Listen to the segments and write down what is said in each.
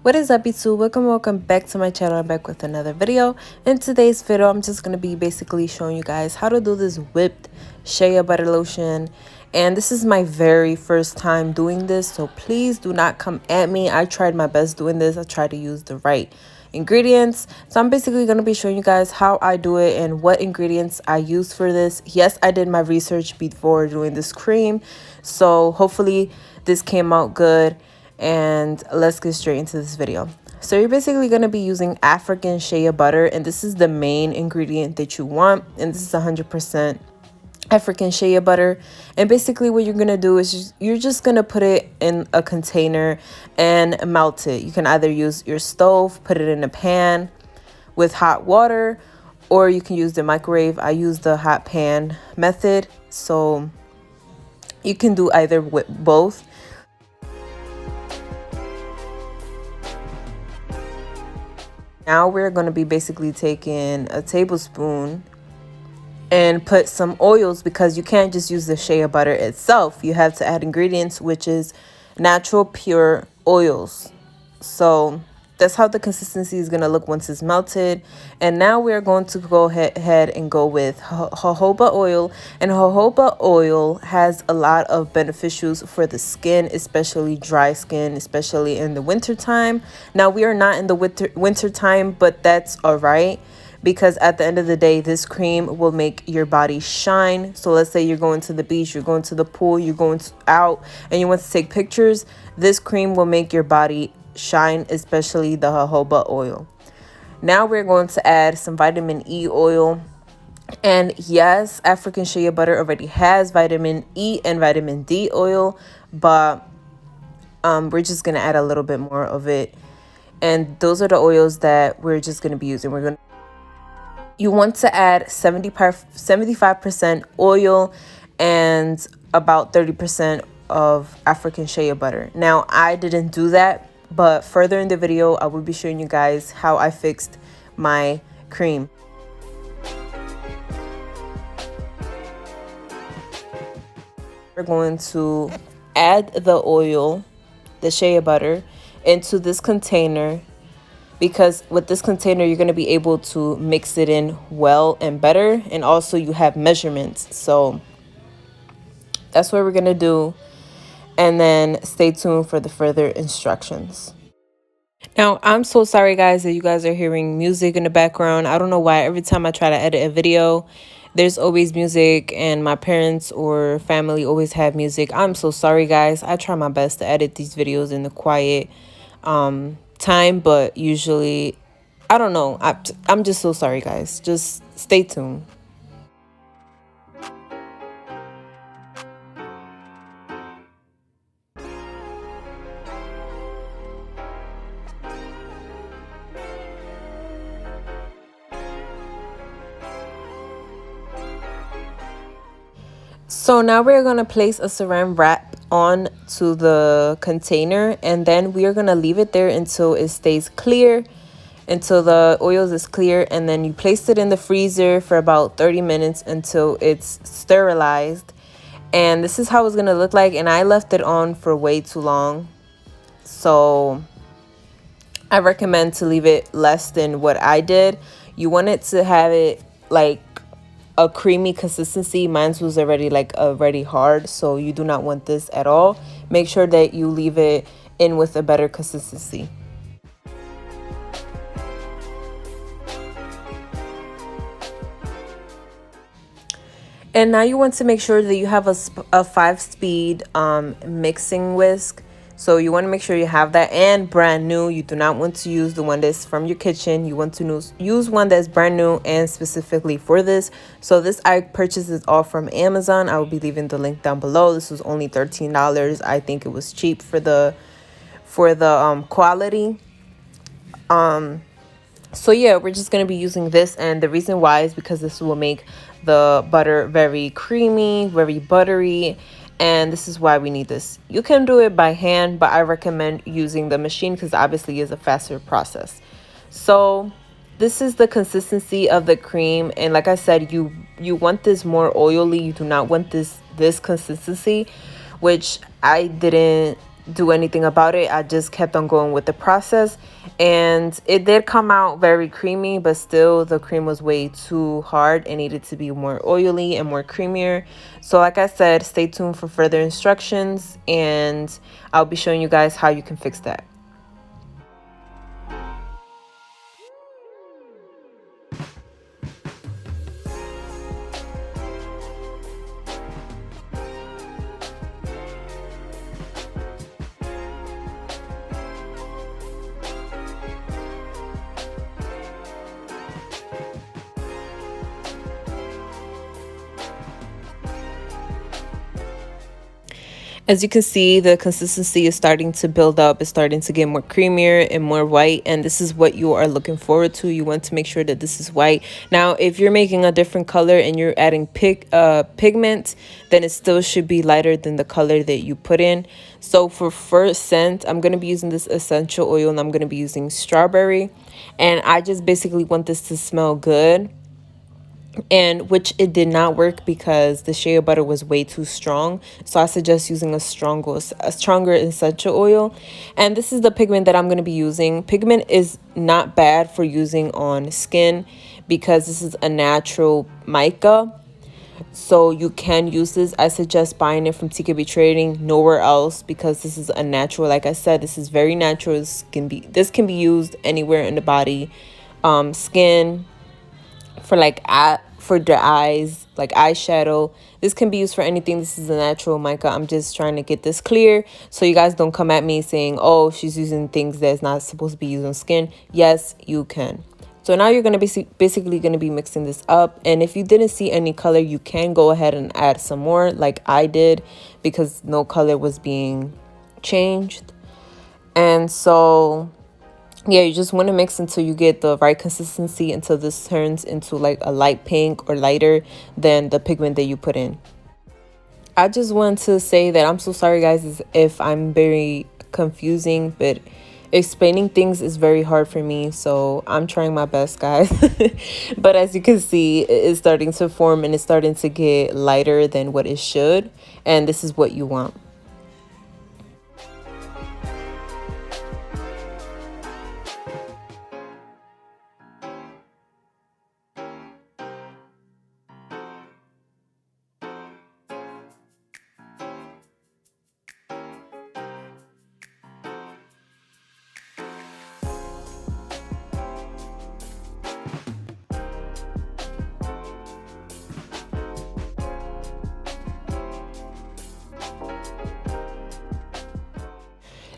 What is up, YouTube? Welcome back to my channel. I'm back with another video. In today's video, I'm just going to be basically showing you guys how to do this whipped Shea butter lotion. And this is my very first time doing this, so please do not come at me. I tried my best doing this. I tried to use the right ingredients. So I'm basically going to be showing you guys how I do it and what ingredients I use for this. Yes, I did my research before doing this cream, so hopefully this came out good. And let's get straight into this video. So you're basically going to be using African Shea butter, and this is the main ingredient that you want, and this is 100% African Shea butter. And basically what you're going to do is you're just going to put it in a container and melt it. You can either use your stove, put it in a pan with hot water, or you can use the microwave. I use the hot pan method, so you can do either with both. Now we're going to be basically taking a tablespoon and put some oils, because you can't just use the shea butter itself. You have to add ingredients, which is natural pure oils. So that's how the consistency is going to look once it's melted. And now we're going to go ahead and go with jojoba oil. And jojoba oil has a lot of beneficials for the skin, especially dry skin, especially in the winter time. Now we are not in the winter time, but that's all right, because at the end of the day, this cream will make your body shine. So let's say you're going to the beach, you're going to the pool, you're going out and you want to take pictures. This cream will make your body shine, especially the jojoba oil. Now we're going to add some vitamin E oil. And yes, African Shea butter already has vitamin E and vitamin D oil, but we're just going to add a little bit more of it. And those are the oils that we're just going to be using. You want to add 75% oil and about 30% of African Shea butter. Now, I didn't do that, but further in the video, I will be showing you guys how I fixed my cream. We're going to add the oil, the shea butter, into this container, because with this container you're going to be able to mix it in well and better, and also you have measurements. So that's what we're going to do, and then stay tuned for the further instructions. Now, I'm so sorry guys that you guys are hearing music in the background. I don't know why every time I try to edit a video there's always music, and my parents or family always have music. I'm so sorry guys. I try my best to edit these videos in the quiet time, but usually I don't know. I'm just so sorry guys. Just stay tuned. So now we're going to place a saran wrap on to the container, and then we are going to leave it there until it stays clear, until the oils is clear. And then you place it in the freezer for about 30 minutes until it's sterilized. And this is how it's going to look like. And I left it on for way too long, so I recommend to leave it less than what I did. You want it to have it like a creamy consistency. Mine was already hard, so you do not want this at all. Make sure that you leave it in with a better consistency. And now you want to make sure that you have a 5-speed mixing whisk. So you want to make sure you have that, and brand new. You do not want to use the one that's from your kitchen. You want to use one that's brand new and specifically for this. So this, I purchased this all from Amazon. I will be leaving the link down below. This was only $13. I think it was cheap for the quality. So yeah, we're just going to be using this, and the reason why is because this will make the butter very creamy, very buttery. And this is why we need this. You can do it by hand, but I recommend using the machine because obviously it's a faster process. So this is the consistency of the cream, and like I said, you want this more oily. You do not want this consistency, which I didn't do anything about it. I just kept on going with the process, and it did come out very creamy, but still the cream was way too hard. It needed to be more oily and more creamier. So like I said, stay tuned for further instructions, and I'll be showing you guys how you can fix that. As you can see, the consistency is starting to build up. It's starting to get more creamier and more white. And this is what you are looking forward to. You want to make sure that this is white. Now, if you're making a different color and you're adding pigment, then it still should be lighter than the color that you put in. So for first scent, I'm going to be using this essential oil, and I'm going to be using strawberry. And I just basically want this to smell good, and which it did not work because the shea butter was way too strong. So I suggest using a stronger essential oil. And this is the pigment that I'm going to be using. Pigment is not bad for using on skin because this is a natural mica, so you can use this. I suggest buying it from TKB Trading, nowhere else, because this is a natural. Like I said, this is very natural. This can be used anywhere in the body, skin, for for the eyes, like eyeshadow. This can be used for anything. This is a natural mica. I'm just trying to get this clear so you guys don't come at me saying, oh, she's using things that's not supposed to be used on skin. Yes, you can. So now you're going to be basically going to be mixing this up. And if you didn't see any color, you can go ahead and add some more like I did, because no color was being changed. And so yeah, you just want to mix until you get the right consistency, until this turns into like a light pink or lighter than the pigment that you put in. I just want to say that I'm so sorry guys if I'm very confusing, but explaining things is very hard for me, so I'm trying my best, guys. But as you can see, it's starting to form and it's starting to get lighter than what it should, and this is what you want.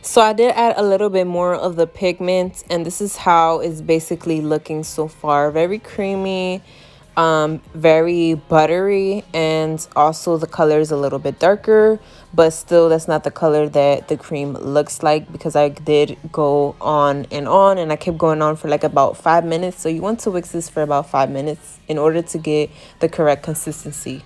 So I did add a little bit more of the pigment, and this is how it's basically looking so far. Very creamy, very buttery, and also the color is a little bit darker, but still that's not the color that the cream looks like, because I did go on and I kept going on for like about 5 minutes. So you want to whisk this for about 5 minutes in order to get the correct consistency.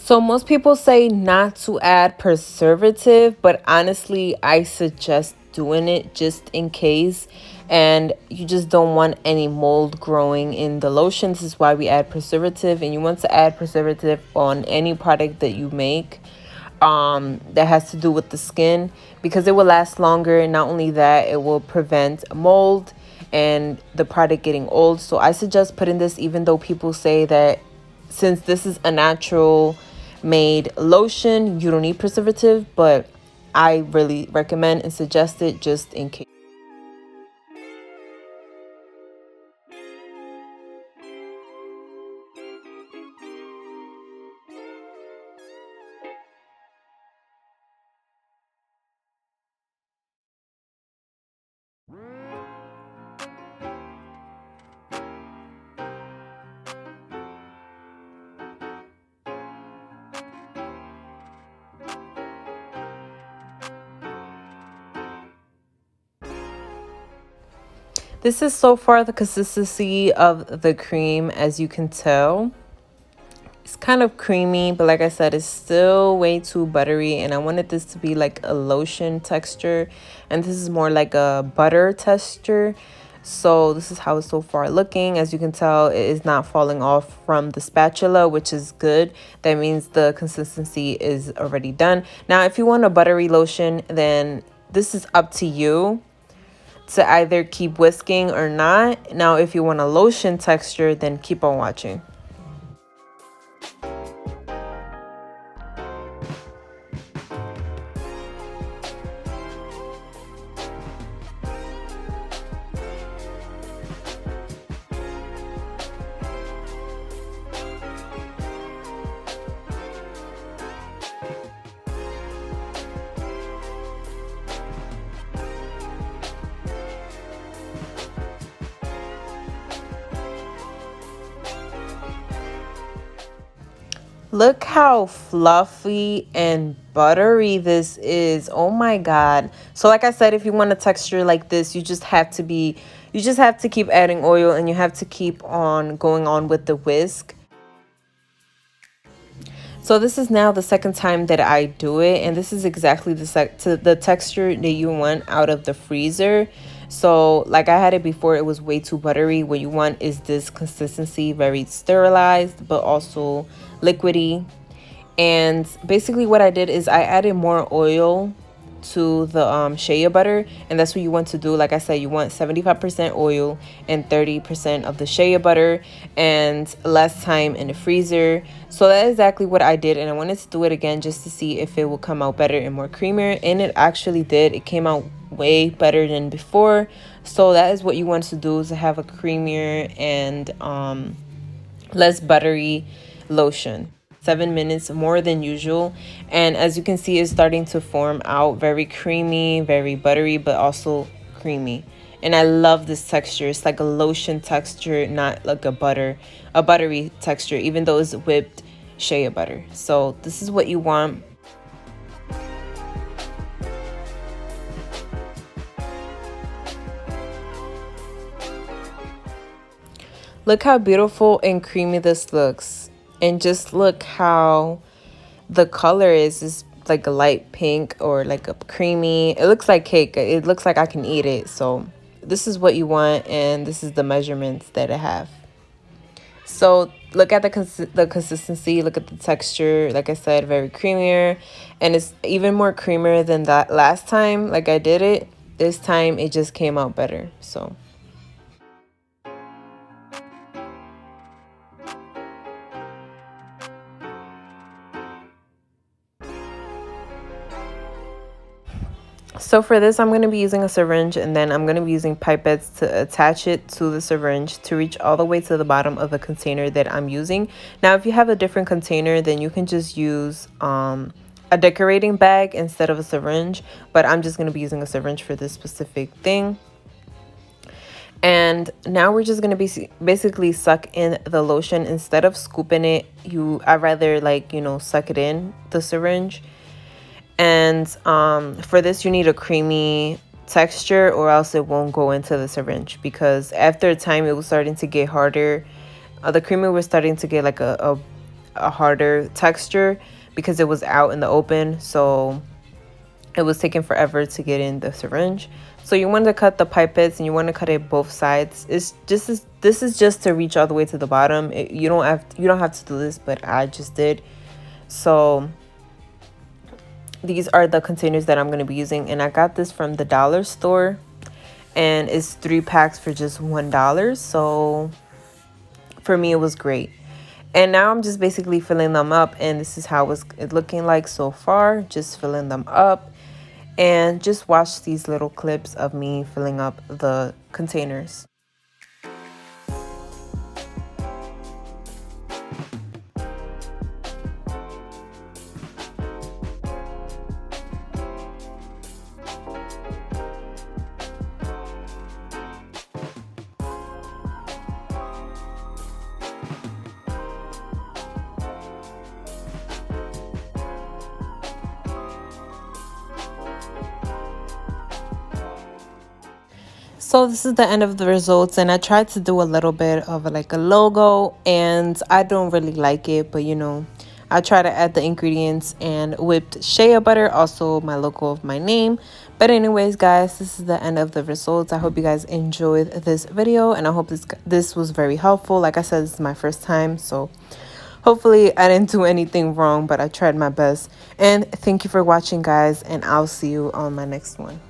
So most people say not to add preservative, but honestly, I suggest doing it just in case. And you just don't want any mold growing in the lotion. This is why we add preservative, and you want to add preservative on any product that you make that has to do with the skin, because it will last longer. And not only that, it will prevent mold and the product getting old. So I suggest putting this, even though people say that since this is a natural made lotion, you don't need preservative, but I really recommend and suggest it just in case. This is so far the consistency of the cream. As you can tell, it's kind of creamy, but like I said, it's still way too buttery, and I wanted this to be like a lotion texture, and this is more like a butter texture. So this is how it's so far looking. As you can tell, it is not falling off from the spatula, which is good. That means the consistency is already done. Now, if you want a buttery lotion, then this is up to you to either keep whisking or not. Now, if you want a lotion texture, then keep on watching. Look how fluffy and buttery this is. Oh my God. So like I said, if you want a texture like this, you just have to keep adding oil, and you have to keep on going on with the whisk. So this is now the second time that I do it, and this is exactly the texture that you want out of the freezer. So like I had it before, it was way too buttery. What you want is this consistency, very sterilized but also liquidy. And basically what I did is I added more oil to the shea butter, and that's what you want to do. Like I said, you want 75% oil and 30% of the shea butter, and less time in the freezer. So that's exactly what I did, and I wanted to do it again just to see if it will come out better and more creamier, and it actually did. It came out way better than before. So that is what you want to do, is to have a creamier and less buttery lotion. 7 minutes more than usual, and as you can see, it's starting to form out very creamy, very buttery, but also creamy. And I love this texture. It's like a lotion texture, not like a buttery texture, even though it's whipped shea butter. So this is what you want. Look how beautiful and creamy this looks. And just look how the color is like a light pink or like a creamy. It looks like cake. It looks like I can eat it. So this is what you want, and this is the measurements that I have. So look at the consistency, look at the texture. Like I said, very creamier, and it's even more creamier than that last time like I did it. This time it just came out better. So for this, I'm going to be using a syringe, and then I'm going to be using pipettes to attach it to the syringe to reach all the way to the bottom of the container that I'm using. Now, if you have a different container, then you can just use a decorating bag instead of a syringe, but I'm just going to be using a syringe for this specific thing. And now we're just going to be basically suck in the lotion instead of scooping it. I'd rather, like, suck it in the syringe. And for this, you need a creamy texture, or else it won't go into the syringe, because after a time it was starting to get harder. The creamer was starting to get like a harder texture because it was out in the open, so it was taking forever to get in the syringe. So you want to cut the pipettes, and you want to cut it both sides. This is just to reach all the way to the bottom. You don't have to do this, but I just did. So these are the containers that I'm going to be using, and I got this from the dollar store, and it's 3 packs for just $1. So for me, it was great. And now I'm just basically filling them up, and this is how it's looking like so far, just filling them up. And just watch these little clips of me filling up the containers. So this is the end of the results, and I tried to do a little bit of like a logo, and I don't really like it, but I try to add the ingredients and whipped shea butter, also my logo of my name. But anyways, guys, this is the end of the results. I hope you guys enjoyed this video, and I hope this was very helpful. Like I said, this is my first time, so hopefully I didn't do anything wrong, but I tried my best. And thank you for watching, guys, and I'll see you on my next one.